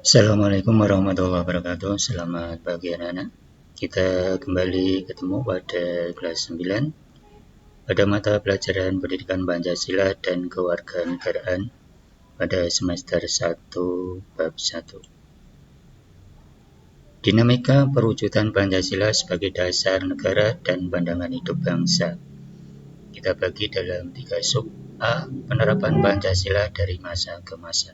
Assalamualaikum warahmatullahi wabarakatuh. Selamat pagi anak-anak. Kita kembali ketemu pada kelas 9 pada mata pelajaran Pendidikan Pancasila dan Kewarganegaraan pada semester 1 bab 1. Dinamika perwujudan Pancasila sebagai dasar negara dan pandangan hidup bangsa. Kita bagi dalam 3 sub. A. Penerapan Pancasila dari masa ke masa.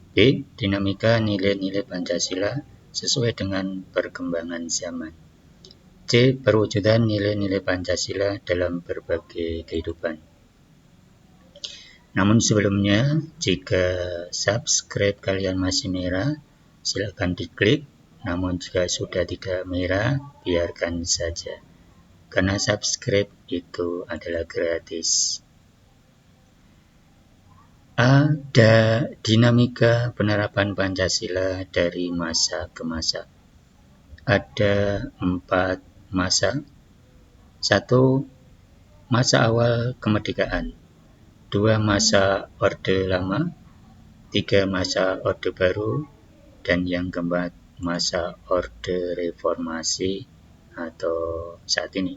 B. Dinamika nilai-nilai Pancasila sesuai dengan perkembangan zaman. C. Perwujudan nilai-nilai Pancasila dalam berbagai kehidupan. Namun sebelumnya, jika subscribe kalian masih merah, silakan diklik. Namun jika sudah tidak merah, biarkan saja. Karena subscribe itu adalah gratis. Ada dinamika penerapan Pancasila dari masa ke masa. Ada 4 masa. 1. Masa awal kemerdekaan. 2. Masa Orde Lama. 3. Masa Orde Baru. Dan yang keempat, masa Orde Reformasi atau saat ini.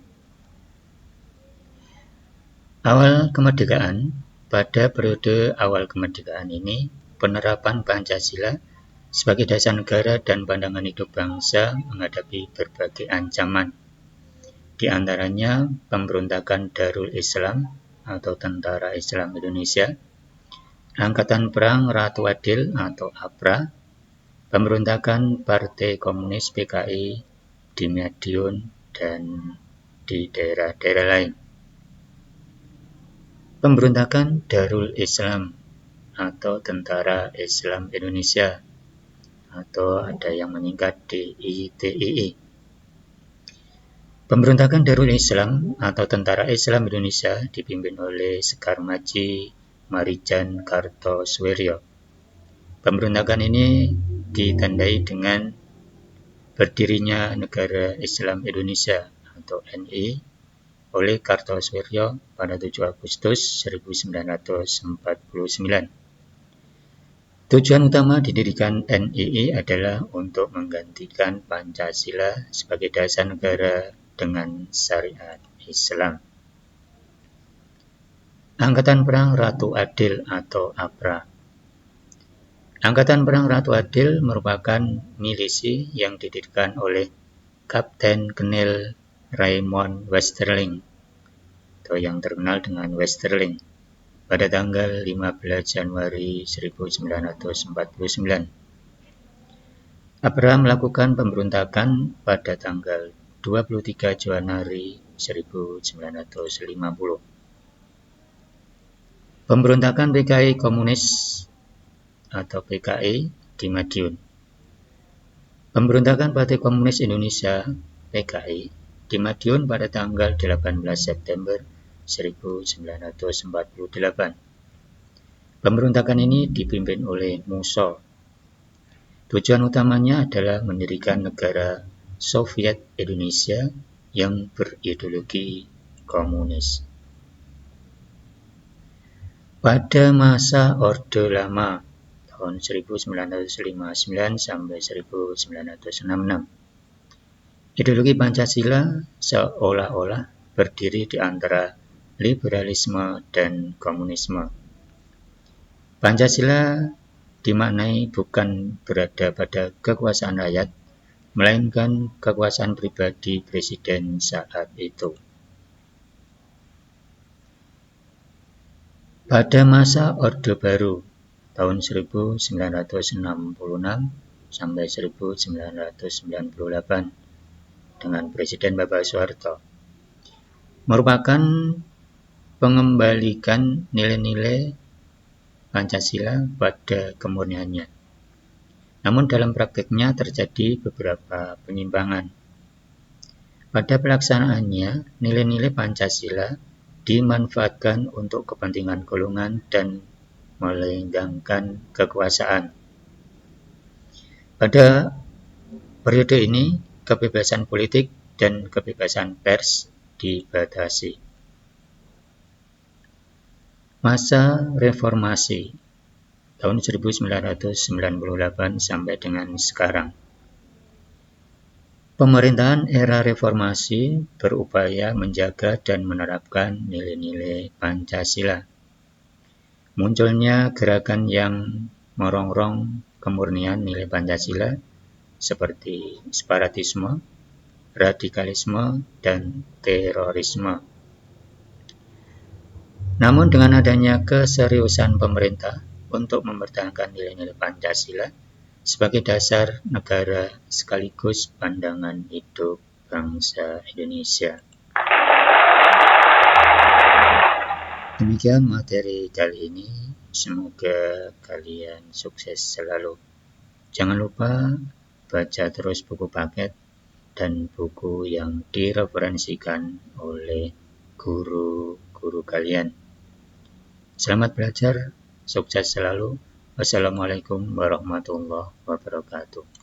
Awal kemerdekaan. Pada periode awal kemerdekaan ini, penerapan Pancasila sebagai dasar negara dan pandangan hidup bangsa menghadapi berbagai ancaman. Di antaranya pemberontakan Darul Islam atau Tentara Islam Indonesia, Angkatan Perang Ratu Adil atau APRA, pemberontakan Partai Komunis PKI di Madiun dan di daerah-daerah lain. Pemberontakan Darul Islam atau Tentara Islam Indonesia atau ada yang menyingkat DITII. Pemberontakan Darul Islam atau Tentara Islam Indonesia dipimpin oleh Sekar Maji Marijan Kartosoewirjo. Pemberontakan ini ditandai dengan berdirinya Negara Islam Indonesia atau NI oleh Kartosoewirjo pada 7 Agustus 1949. Tujuan utama didirikan NII adalah untuk menggantikan Pancasila sebagai dasar negara dengan syariat Islam. Angkatan Perang Ratu Adil atau APRA. Angkatan Perang Ratu Adil merupakan milisi yang didirikan oleh Kapten Kolonel Raymond Westerling atau yang terkenal dengan Westerling pada tanggal 15 Januari 1949. APRA melakukan pemberontakan pada tanggal 23 Januari 1950. Pemberontakan PKI Komunis atau PKI di Madiun. Pemberontakan Partai Komunis Indonesia PKI di Madiun pada tanggal 18 September 1948. Pemberontakan ini dipimpin oleh Musso. Tujuan utamanya adalah mendirikan negara Soviet Indonesia yang berideologi komunis. Pada masa Orde Lama tahun 1959 sampai 1966, ideologi Pancasila seolah-olah berdiri di antara liberalisme dan komunisme. Pancasila dimaknai bukan berada pada kekuasaan rakyat, melainkan kekuasaan pribadi presiden saat itu. Pada masa Orde Baru tahun 1966 sampai 1998 dengan Presiden Bapak Soeharto, merupakan pengembalikan nilai-nilai Pancasila pada kemurniannya. Namun dalam praktiknya terjadi beberapa penyimpangan. Pada pelaksanaannya, nilai-nilai Pancasila dimanfaatkan untuk kepentingan golongan dan melenggangkan kekuasaan. Pada periode ini, kebebasan politik dan kebebasan pers dibatasi. Masa reformasi. tahun 1998 sampai dengan sekarang. Pemerintahan era reformasi berupaya menjaga dan menerapkan nilai-nilai Pancasila. Munculnya gerakan yang merongrong kemurnian nilai Pancasila seperti separatisme, radikalisme, dan terorisme. Namun dengan adanya keseriusan pemerintah untuk mempertahankan nilai-nilai Pancasila sebagai dasar negara sekaligus pandangan hidup bangsa Indonesia. Demikian materi kali ini, semoga kalian sukses selalu. Jangan lupa baca terus buku paket dan buku yang direferensikan oleh guru-guru kalian. Selamat belajar, sukses selalu. Wassalamualaikum warahmatullahi wabarakatuh.